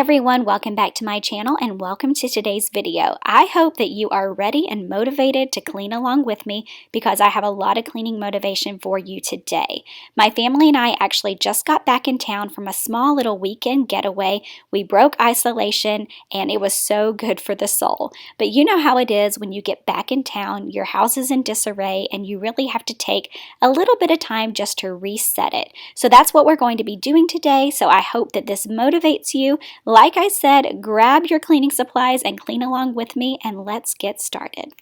everyone, welcome back to my channel and welcome to today's video. I hope that you are ready and motivated to clean along with me because I have a lot of cleaning motivation for you today. My family and I actually just got back in town from a small little weekend getaway. We broke isolation and it was so good for the soul. But you know how it is when you get back in town, your house is in disarray and you really have to take a little bit of time just to reset it. So that's what we're going to be doing today. So I hope that this motivates you. Like I said, grab your cleaning supplies and clean along with me, and let's get started.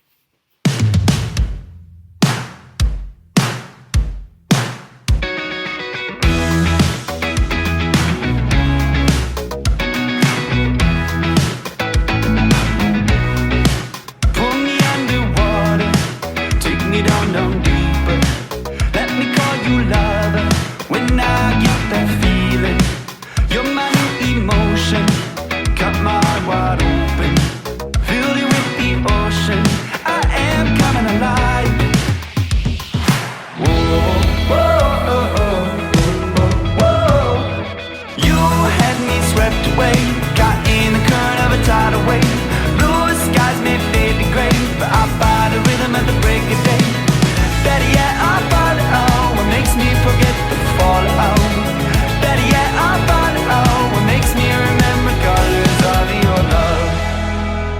Pull me underwater, take me down deeper. Let me call you lover when I get that feeling. You're my new emotion, cut my heart wide open, filled it with the ocean. I am coming alive. Whoa, whoa, whoa, whoa. You had me swept away, caught in the current of a tidal wave. Blue skies may fade to gray, but I find the rhythm at the break of day. Better yet, I follow what makes me forget the fallout. Better yet, I follow what makes me remember colors of your love.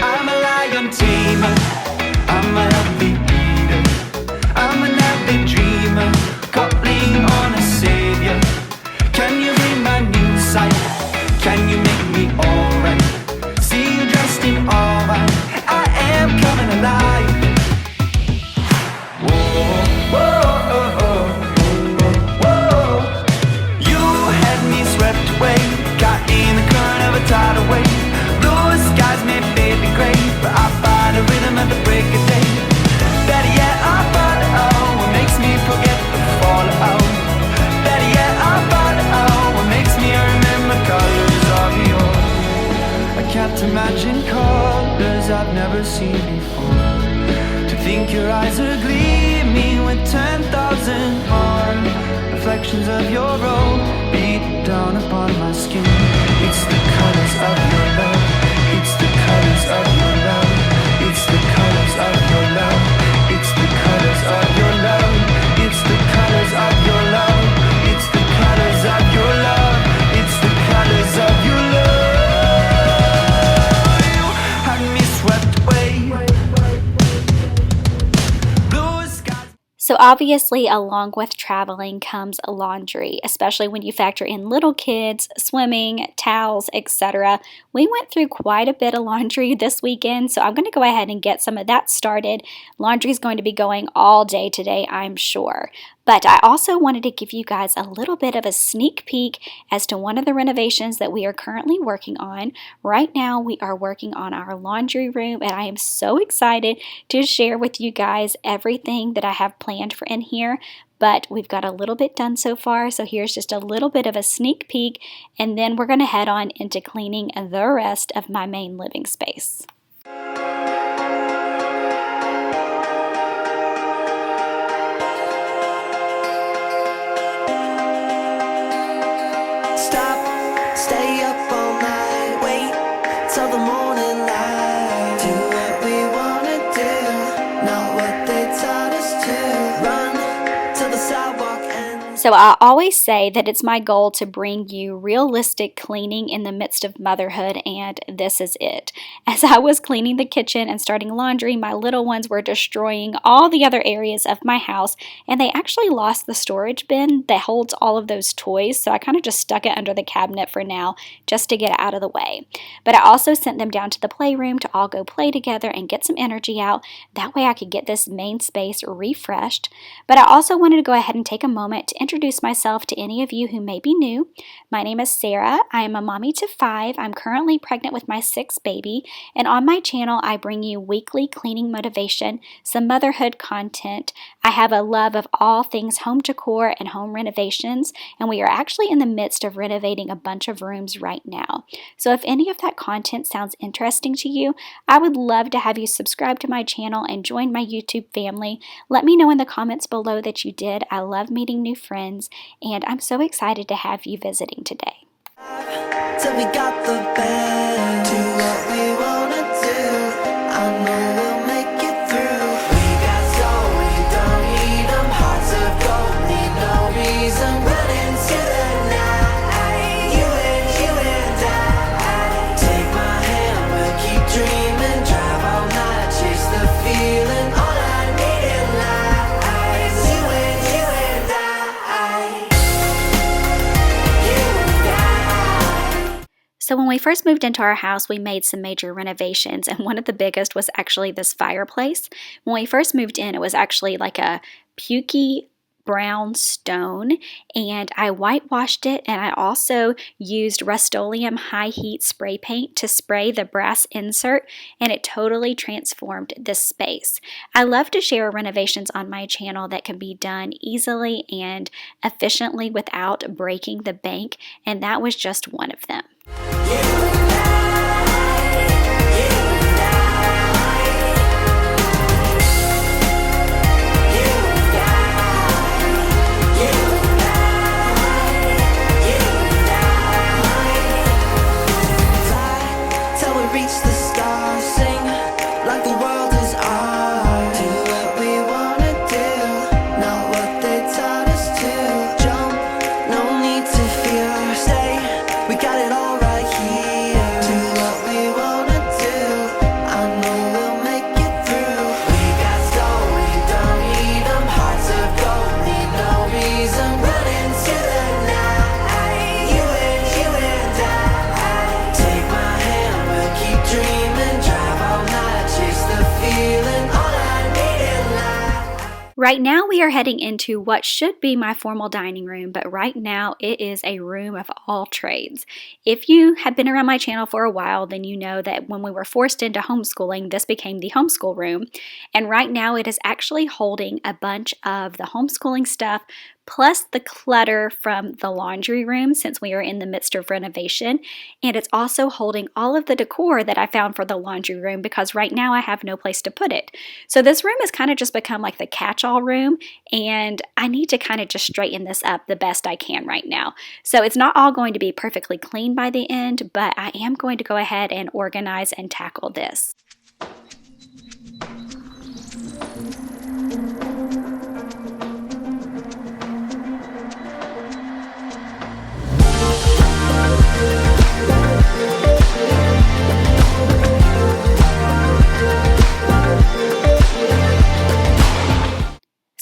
I'm a lion tamer, I'm a healthy eater, I'm an avid dreamer, calling on a savior. Can you be my new sight? Can you make me alright? See you dressed in all white, I am coming alive. Whoa, whoa, whoa, whoa. You had me swept away, caught in the current of a tidal wave. Blue skies may fade to gray, but I find a rhythm at the break of day. Better yet, I follow what makes me forget the fallout. Better yet, I follow what makes me remember colors of your. I can't imagine colors I've never seen before. To think your eyes are gleaming with 10,000 more reflections of your robe beat down upon my skin. It's the colors of your love. It's the colors of your love. It's the colors of your love. It's the colors of your love. It's the colors of your love. It's the colors of your love. It's the colors of your love. You had me swept away. Blue skies. So obviously, along with traveling comes laundry, especially when you factor in little kids, swimming, towels, etc. We went through quite a bit of laundry this weekend, so I'm going to go ahead and get some of that started. Laundry is going to be going all day today, I'm sure. But I also wanted to give you guys a little bit of a sneak peek as to one of the renovations that we are currently working on. Right now, we are working on our laundry room, and I am so excited to share with you guys everything that I have planned for in here. But we've got a little bit done so far, so here's just a little bit of a sneak peek, and then we're going to head on into cleaning the rest of my main living space. Stop, stay up all night, wait till the morning light. Do what we wanna do, not what they taught us to. Run till the sidewalk ends. So I always say that it's my goal to bring you realistic cleaning in the midst of motherhood, and this is it. As I was cleaning the kitchen and starting laundry, my little ones were destroying all the other areas of my house, and they actually lost the storage bin that holds all of those toys, so I kind of just stuck it under the cabinet for now just to get it out of the way. But I also sent them down to the playroom to all go play together and get some energy out. That way I could get this main space refreshed. But I also wanted to go ahead and take a moment to introduce myself to any of you who may be new. My name is Sarah. I am a mommy to 5. I'm currently pregnant with my 6th baby, and on my channel I bring you weekly cleaning motivation, some motherhood content. I have a love of all things home decor and home renovations, and we are actually in the midst of renovating a bunch of rooms right now. So if any of that content sounds interesting to you, I would love to have you subscribe to my channel and join my YouTube family. Let me know in the comments below that you did. I love meeting new friends, and I'm so excited to have you visiting today. Till we got the band. Do what we wanna do. I know we'll make it through. We got soul, we don't need them. Hearts of gold, need no reason. Run into the night. You and I. Take my hand, we'll keep dreaming. Drive all night, chase the feeling. All I need in life is you and I. You and I. So when we first moved into our house, we made some major renovations, and one of the biggest was actually this fireplace. When we first moved in, it was actually like a pukey brown stone, and I whitewashed it, and I also used Rust-Oleum high heat spray paint to spray the brass insert, and it totally transformed this space. I love to share renovations on my channel that can be done easily and efficiently without breaking the bank, and that was just one of them. Till we reach the stars, sing like the world is ours. Do what we wanna do, not what they taught us to. Jump, no need to fear. Stay, we got it all right here. Do what we wanna do, I know we'll make it through. We got soul, we don't need them. Hearts of gold, need no reason. Run into the night. You and I. Take my hand, we'll keep dreaming. Drive all night, chase the feeling. All I need in life. Right now we are heading into what should be my formal dining room, but right now it is a room of all trades. If you have been around my channel for a while, then you know that when we were forced into homeschooling, this became the homeschool room. And right now it is actually holding a bunch of the homeschooling stuff, plus the clutter from the laundry room since we are in the midst of renovation. And it's also holding all of the decor that I found for the laundry room because right now I have no place to put it. So this room has kind of just become like the catch-all room, and I need to kind of just straighten this up the best I can right now. So it's not all going to be perfectly clean by the end, but I am going to go ahead and organize and tackle this.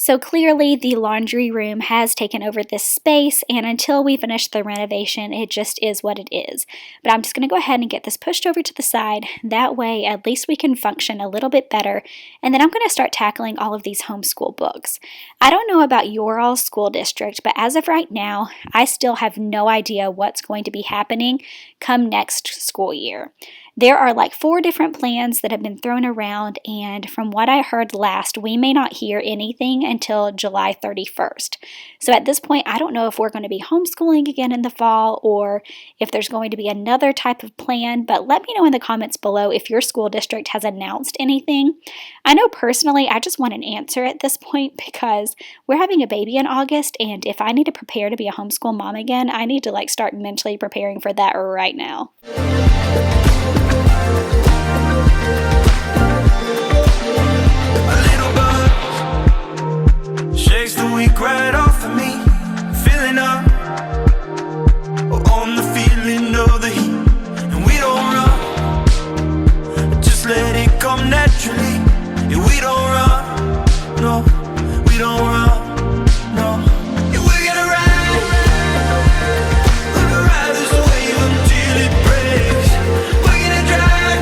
So clearly the laundry room has taken over this space, and until we finish the renovation, it just is what it is. But I'm just going to go ahead and get this pushed over to the side. That way, at least we can function a little bit better. And then I'm going to start tackling all of these homeschool books. I don't know about your all's school district, but as of right now, I still have no idea what's going to be happening come next school year. There are like 4 different plans that have been thrown around, and from what I heard last, we may not hear anything until July 31st. So at this point, I don't know if we're going to be homeschooling again in the fall or if there's going to be another type of plan, but let me know in the comments below if your school district has announced anything. I know personally, I just want an answer at this point because we're having a baby in August, and if I need to prepare to be a homeschool mom again, I need to like start mentally preparing for that right now. Shakes the week right off of me, filling up on the feeling of the heat. And we don't run, just let it come naturally. And we don't run, no, we don't run, no. And we're gonna ride this wave until it breaks. We're gonna drive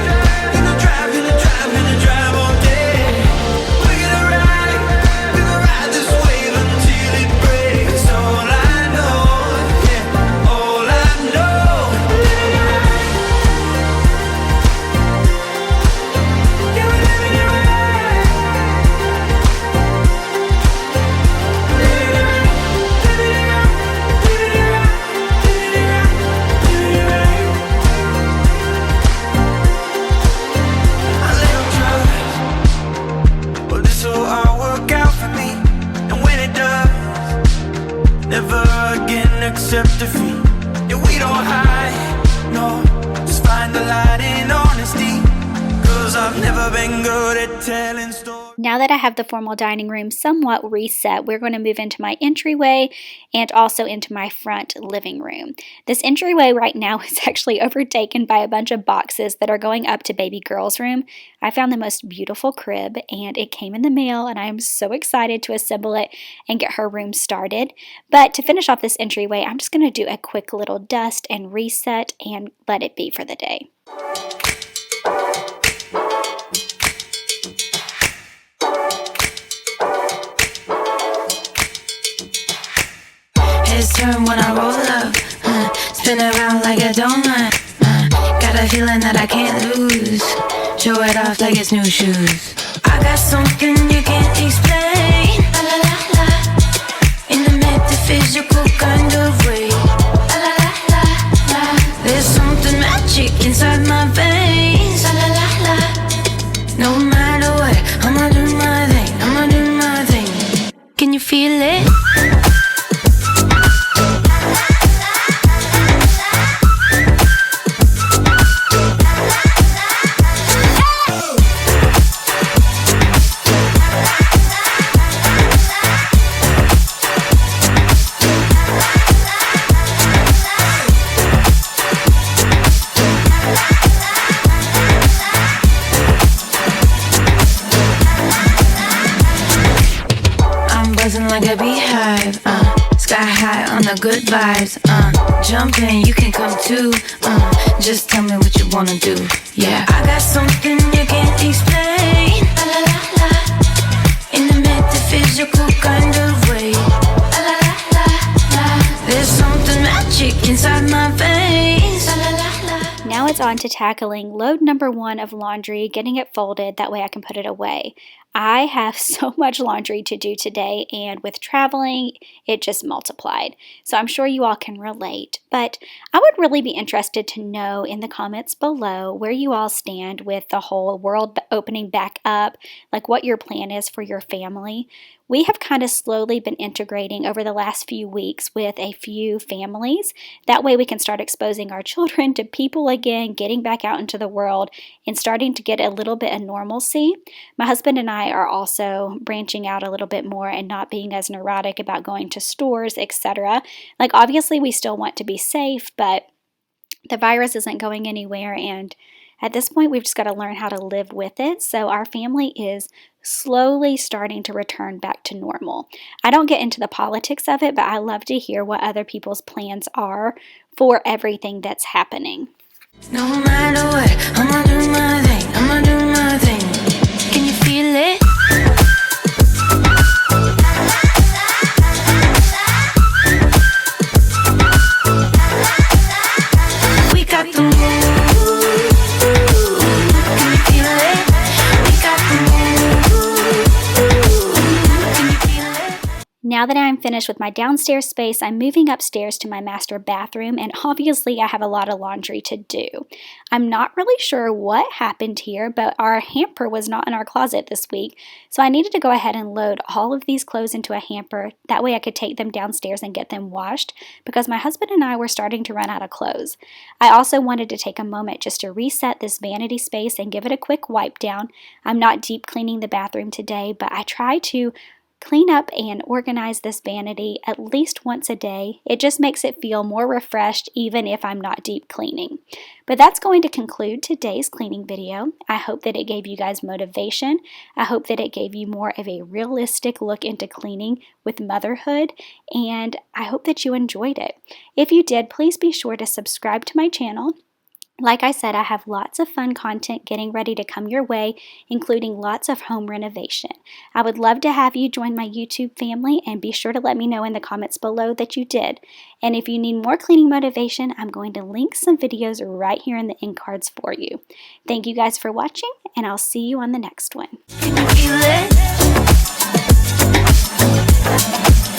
started telling stories. Now that I have the formal dining room somewhat reset, we're going to move into my entryway and also into my front living room. This entryway right now is actually overtaken by a bunch of boxes that are going up to baby girl's room. I found the most beautiful crib and it came in the mail, and I am so excited to assemble it and get her room started. But to finish off this entryway, I'm just going to do a quick little dust and reset and let it be for the day. His turn when I roll up, spin around like a donut. Got a feeling that I can't lose. Show it off like it's new shoes. I got something you can't explain. La la la la. In a metaphysical kind of way. La la la la la. There's something magic inside my veins. La la la la. No matter what, I'ma do my thing. I'ma do my thing. Can you feel it? Like a beehive, sky high on the good vibes, jump in, you can come too, just tell me what you wanna do, yeah. I got something you can't explain, la la la la, in a metaphysical kind of way, la la la la la. There's something magic inside my veins, la la la la. Now it's on to tackling load number 1 of laundry, getting it folded, that way I can put it away. I have so much laundry to do today, and with traveling, it just multiplied. So I'm sure you all can relate, but I would really be interested to know in the comments below where you all stand with the whole world opening back up, like what your plan is for your family. We have kind of slowly been integrating over the last few weeks with a few families. That way we can start exposing our children to people again, getting back out into the world, and starting to get a little bit of normalcy. My husband and I are also branching out a little bit more and not being as neurotic about going to stores, etc. Like, obviously we still want to be safe, but the virus isn't going anywhere, and at this point we've just got to learn how to live with it. So our family is slowly starting to return back to normal. I don't get into the politics of it, but I love to hear what other people's plans are for everything that's happening. No matter what, I'ma do my thing, I'ma do my thing. Can you feel it? We got the move. Can you feel it? We got the move. Can you feel it? Now that I'm finished with my downstairs space, I'm moving upstairs to my master bathroom, and obviously I have a lot of laundry to do. I'm not really sure what happened here, but our hamper was not in our closet this week, so I needed to go ahead and load all of these clothes into a hamper. That way I could take them downstairs and get them washed, because my husband and I were starting to run out of clothes. I also wanted to take a moment just to reset this vanity space and give it a quick wipe down. I'm not deep cleaning the bathroom today, but I try to clean up and organize this vanity at least once a day. It just makes it feel more refreshed even if I'm not deep cleaning. But that's going to conclude today's cleaning video. I hope that it gave you guys motivation. I hope that it gave you more of a realistic look into cleaning with motherhood, and I hope that you enjoyed it. If you did, please be sure to subscribe to my channel. Like I said, I have lots of fun content getting ready to come your way, including lots of home renovation. I would love to have you join my YouTube family, and be sure to let me know in the comments below that you did. And if you need more cleaning motivation, I'm going to link some videos right here in the end cards for you. Thank you guys for watching, and I'll see you on the next one. Can you feel it?